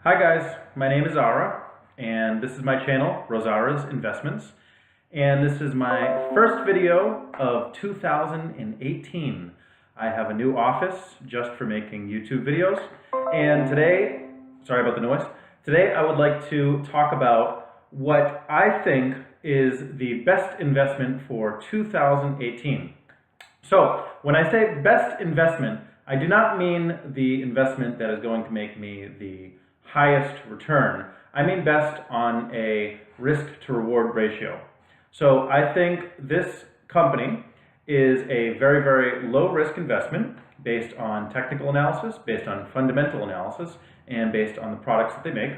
Hi guys, my name is Ara, and this is my channel, Rosara's Investments, and this is my first video of 2018. I have a new office just for making YouTube videos, and today, sorry about the noise, today I would like to talk about what I think is the best investment for 2018. So, when I say best investment, I do not mean the investment that is going to make me the highest return. I mean best on a risk to reward ratio. So I think this company is a very, very low risk investment based on technical analysis, based on fundamental analysis, and based on the products that they make.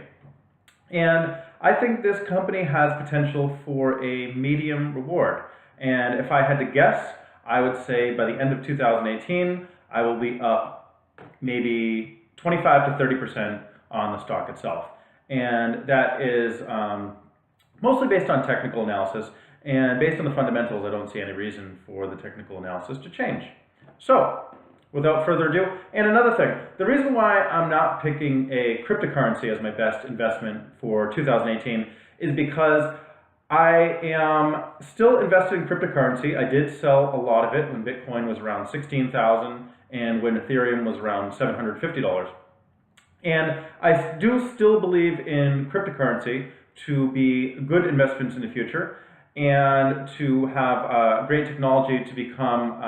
And I think this company has potential for a medium reward. And if I had to guess, I would say by the end of 2018, I will be up maybe 25 to 30% on the stock itself. And that is mostly based on technical analysis, and based on the fundamentals, I don't see any reason for the technical analysis to change. So, without further ado, and another thing, the reason why I'm not picking a cryptocurrency as my best investment for 2018 is because I am still invested in cryptocurrency. I did sell a lot of it when Bitcoin was around 16,000 and when Ethereum was around $750. And I do still believe in cryptocurrency to be good investments in the future and to have great technology to become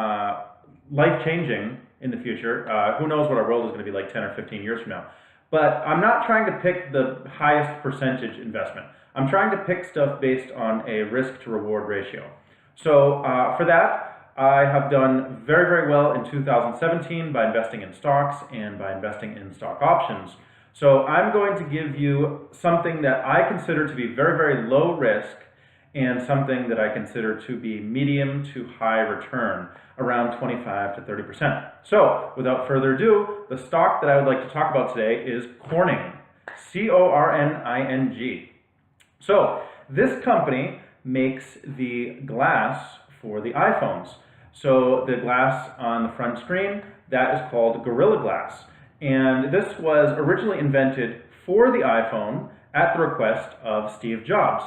life-changing in the future. Who knows what our world is going to be like 10 or 15 years from now. But I'm not trying to pick the highest percentage investment. I'm trying to pick stuff based on a risk to reward ratio. So for that, I have done very, very well in 2017 by investing in stocks and by investing in stock options. So I'm going to give you something that I consider to be very, very low risk and something that I consider to be medium to high return, around 25 to 30%. So without further ado, the stock that I would like to talk about today is Corning, C-O-R-N-I-N-G. So this company makes the glass for the iPhones. So the glass on the front screen, that is called Gorilla Glass. And this was originally invented for the iPhone at the request of Steve Jobs.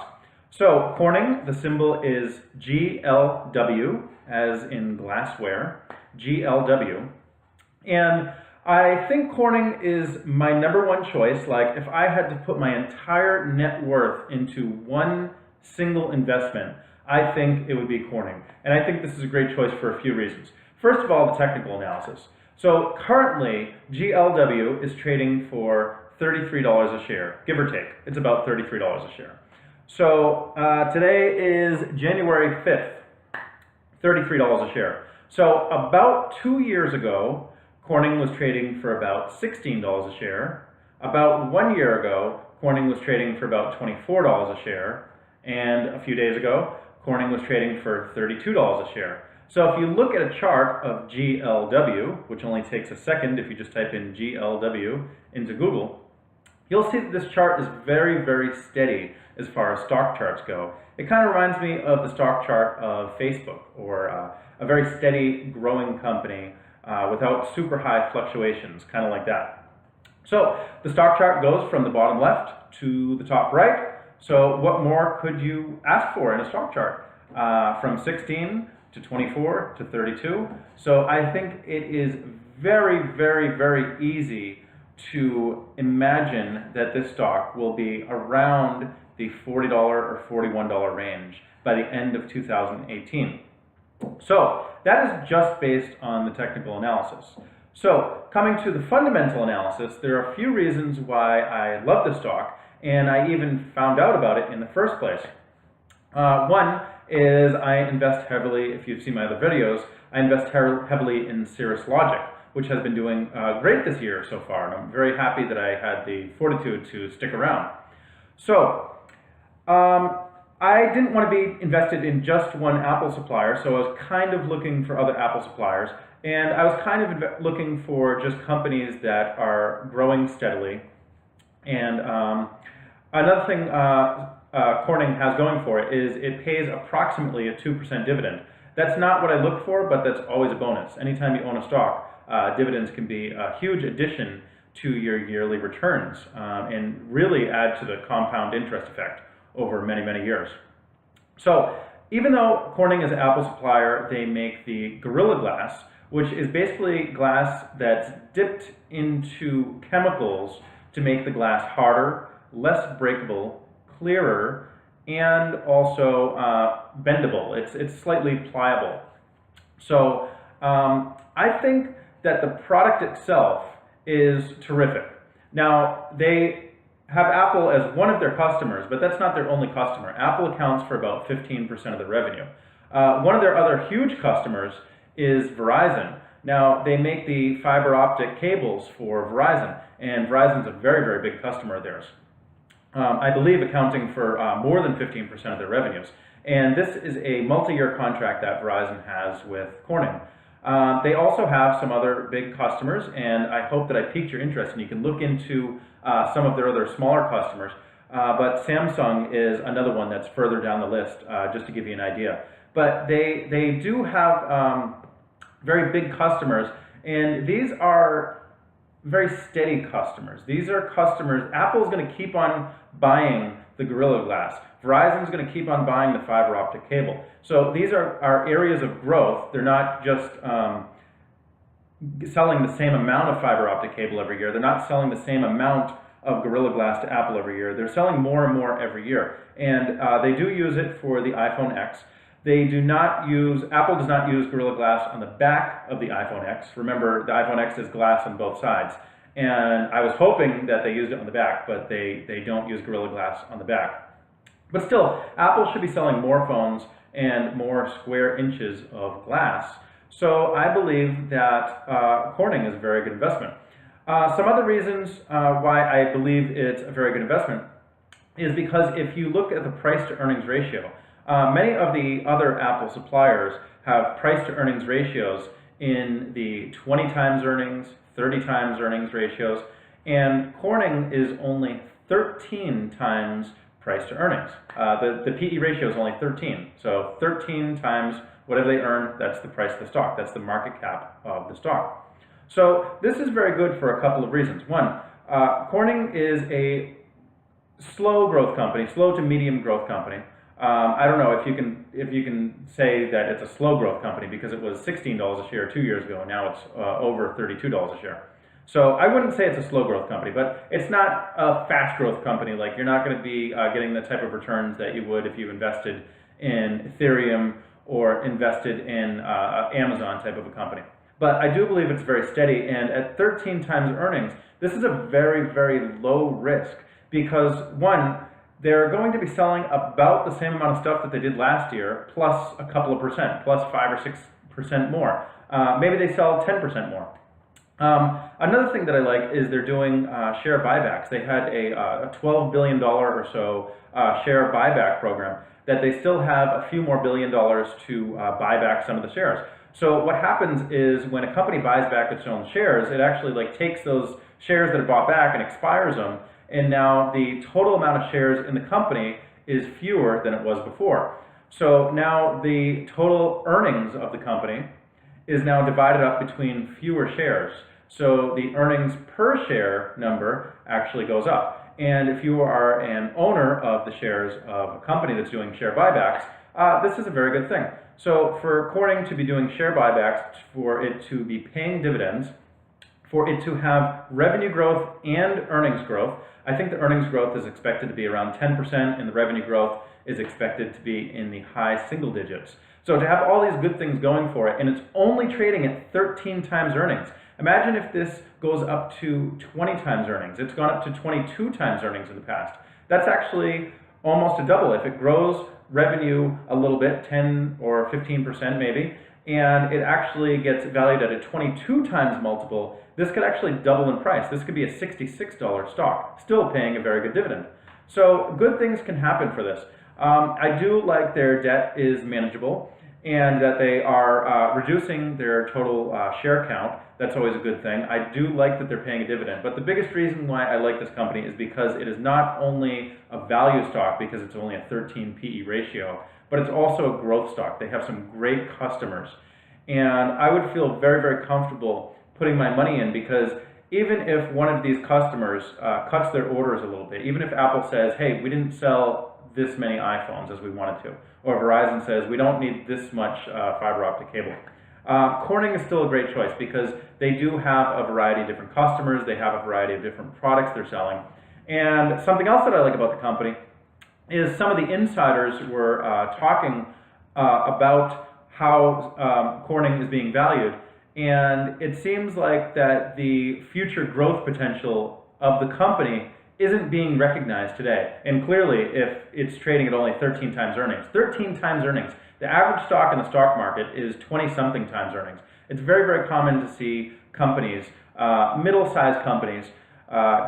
So Corning, the symbol is GLW, as in glassware, GLW. And I think Corning is my number one choice. Like, if I had to put my entire net worth into one single investment, I think it would be Corning. And I think this is a great choice for a few reasons. First of all, the technical analysis. So currently, GLW is trading for $33 a share, give or take. It's about $33 a share. So today is January 5th, $33 a share. So about 2 years ago, Corning was trading for about $16 a share. About 1 year ago, Corning was trading for about $24 a share. And a few days ago, Corning was trading for $32 a share. So if you look at a chart of GLW, which only takes a second if you just type in GLW into Google, you'll see that this chart is very, very steady as far as stock charts go. It kind of reminds me of the stock chart of Facebook, or a very steady growing company without super high fluctuations, kind of like that. So the stock chart goes from the bottom left to the top right. So what more could you ask for in a stock chart? From 16 to 24 to 32. So I think it is very, very, very easy to imagine that this stock will be around the $40 or $41 range by the end of 2018. So that is just based on the technical analysis. So coming to the fundamental analysis, there are a few reasons why I love this stock, and I even found out about it in the first place. One is I invest heavily, if you've seen my other videos, I invest heavily in Cirrus Logic, which has been doing great this year so far, and I'm very happy that I had the fortitude to stick around. So, I didn't want to be invested in just one Apple supplier, so I was kind of looking for other Apple suppliers, and I was kind of looking for just companies that are growing steadily. And another thing Corning has going for it is it pays approximately a 2% dividend. That's not what I look for, but that's always a bonus. Anytime you own a stock, dividends can be a huge addition to your yearly returns and really add to the compound interest effect over many, many years. So even though Corning is an Apple supplier, they make the Gorilla Glass, which is basically glass that's dipped into chemicals to make the glass harder, less breakable, clearer, and also bendable. It's slightly pliable. So I think that the product itself is terrific. Now, they have Apple as one of their customers, but that's not their only customer. Apple accounts for about 15% of the revenue. One of their other huge customers is Verizon. Now, they make the fiber optic cables for Verizon, and Verizon's a very, very big customer of theirs. I believe accounting for more than 15% of their revenues. And this is a multi-year contract that Verizon has with Corning. They also have some other big customers, and I hope that I piqued your interest, and you can look into some of their other smaller customers. But Samsung is another one that's further down the list, just to give you an idea. But they do have very big customers, and these are very steady customers. These are customers. Apple's going to keep on buying the Gorilla Glass. Verizon's going to keep on buying the fiber optic cable. So these are areas of growth. They're not just selling the same amount of fiber optic cable every year. They're not selling the same amount of Gorilla Glass to Apple every year. They're selling more and more every year. And they do use it for the iPhone X. They do not use, Apple does not use Gorilla Glass on the back of the iPhone X. Remember, the iPhone X is glass on both sides. And I was hoping that they used it on the back, but they don't use Gorilla Glass on the back. But still, Apple should be selling more phones and more square inches of glass. So I believe that Corning is a very good investment. Some other reasons why I believe it's a very good investment is because if you look at the price to earnings ratio, many of the other Apple suppliers have price to earnings ratios in the 20 times earnings, 30 times earnings ratios, and Corning is only 13 times price to earnings. The PE ratio is only 13, so 13 times whatever they earn, that's the price of the stock, that's the market cap of the stock. So this is very good for a couple of reasons. One, Corning is a slow growth company, slow to medium growth company. I don't know if you can say that it's a slow growth company because it was $16 a share 2 years ago, and now it's over $32 a share. So I wouldn't say it's a slow growth company, but it's not a fast growth company. Like, you're not going to be getting the type of returns that you would if you invested in Ethereum or invested in Amazon type of a company. But I do believe it's very steady, and at 13 times earnings, this is a very, very low risk because, one, they're going to be selling about the same amount of stuff that they did last year, plus a couple of percent, plus 5 or 6% more. Maybe they sell 10% more. Another thing that I like is they're doing share buybacks. They had a $12 billion or so share buyback program that they still have a few more $1 billion to buy back some of the shares. So what happens is when a company buys back its own shares, it actually takes those shares that it bought back and expires them, and now the total amount of shares in the company is fewer than it was before. So now the total earnings of the company is now divided up between fewer shares. So the earnings per share number actually goes up. And if you are an owner of the shares of a company that's doing share buybacks, this is a very good thing. So for Corning to be doing share buybacks, for it to be paying dividends, for it to have revenue growth and earnings growth, I think the earnings growth is expected to be around 10%, and the revenue growth is expected to be in the high single digits. So to have all these good things going for it, and it's only trading at 13 times earnings. Imagine if this goes up to 20 times earnings. It's gone up to 22 times earnings in the past. That's actually almost a double. If it grows revenue a little bit, 10 or 15% maybe, and it actually gets valued at a 22 times multiple, this could actually double in price. This could be a $66 stock, still paying a very good dividend. So good things can happen for this. I do like their debt is manageable and that they are reducing their total share count. That's always a good thing. I do like that they're paying a dividend. But the biggest reason why I like this company is because it is not only a value stock because it's only a 13 PE ratio, but it's also a growth stock. They have some great customers. And I would feel very, very comfortable putting my money in because even if one of these customers cuts their orders a little bit, even if Apple says, hey, we didn't sell this many iPhones as we wanted to, or Verizon says we don't need this much fiber optic cable, Corning is still a great choice because they do have a variety of different customers, they have a variety of different products they're selling. And something else that I like about the company is some of the insiders were talking about how Corning is being valued, and it seems like that the future growth potential of the company isn't being recognized today. And clearly, if it's trading at only 13 times earnings, the average stock in the stock market is 20-something times earnings. It's very, very common to see companies, middle-sized companies,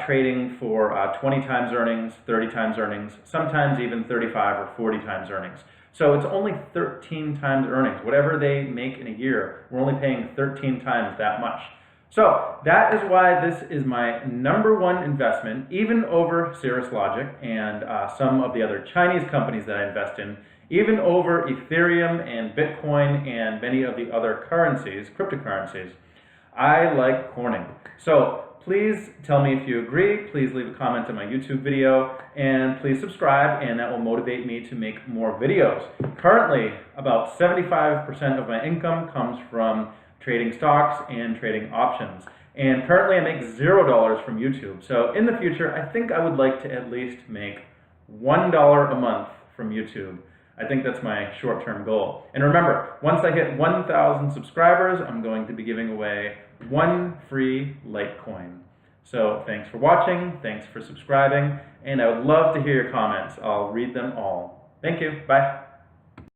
trading for 20 times earnings, 30 times earnings, sometimes even 35 or 40 times earnings. So it's only 13 times earnings. Whatever they make in a year, we're only paying 13 times that much. So that is why this is my #1 investment, even over Cirrus Logic and some of the other Chinese companies that I invest in, even over Ethereum and Bitcoin and many of the other currencies, cryptocurrencies. I like Corning. So please tell me if you agree. Please leave a comment on my YouTube video, and please subscribe, and that will motivate me to make more videos. Currently, about 75% of my income comes from trading stocks and trading options. And currently I make $0 from YouTube. So in the future, I think I would like to at least make $1 a month from YouTube. I think that's my short-term goal. And remember, once I hit 1,000 subscribers, I'm going to be giving away 1 free Litecoin. So thanks for watching, thanks for subscribing, and I would love to hear your comments. I'll read them all. Thank you, bye.